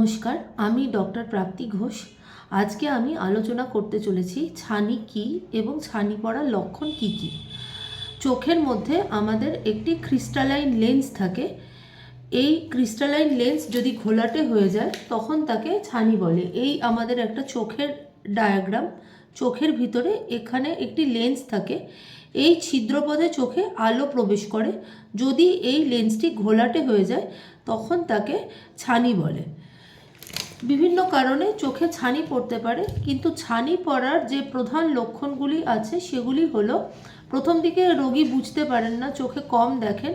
নমস্কার, আমি ডক্টর প্রাপ্তি ঘোষ। আজকে আমি আলোচনা করতে চলেছি ছানি কী এবং ছানি পড়ার লক্ষণ কী কী। চোখের মধ্যে আমাদের একটি ক্রিস্টালাইন লেন্স থাকে। এই ক্রিস্টালাইন লেন্স যদি ঘোলাটে হয়ে যায় তখন তাকে ছানি বলে। এই আমাদের একটা চোখের ডায়াগ্রাম। চোখের ভিতরে এখানে একটি লেন্স থাকে। এই ছিদ্রপথে চোখে আলো প্রবেশ করে। যদি এই লেন্সটি ঘোলাটে হয়ে যায় তখন তাকে ছানি বলে। বিভিন্ন কারণে চোখে ছানি পড়তে পারে, কিন্তু ছানি পড়ার যে প্রধান লক্ষণগুলি আছে সেগুলি হলো, প্রথম দিকে রোগী বুঝতে পারেন না, চোখে কম দেখেন।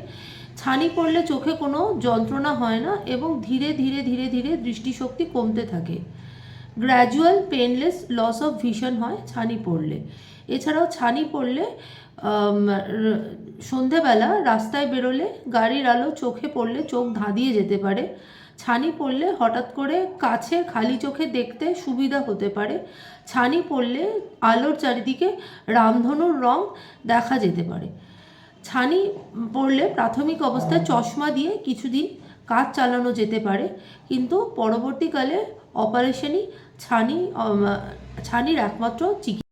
ছানি পড়লে চোখে কোনো যন্ত্রণা হয় না এবং ধীরে ধীরে ধীরে ধীরে দৃষ্টিশক্তি কমতে থাকে। Gradual painless loss of vision হয় ছানি পড়লে। এছাড়াও ছানি পড়লে সন্ধেবেলা রাস্তায় বেরোলে গাড়ির আলো চোখে পড়লে চোখ ধাঁধিয়ে যেতে পারে। ছানি পড়লে হঠাৎ করে কাছে খালি চোখে দেখতে সুবিধা হতে পারে। ছানি পড়লে আলোর চারিদিকে রামধনুর রং দেখা যেতে পারে। ছানি পড়লে প্রাথমিক অবস্থায় চশমা দিয়ে কিছুদিন কাজ চালানো যেতে পারে, কিন্তু পরবর্তীকালে অপারেশনই ছানির একমাত্র চিকিৎসা।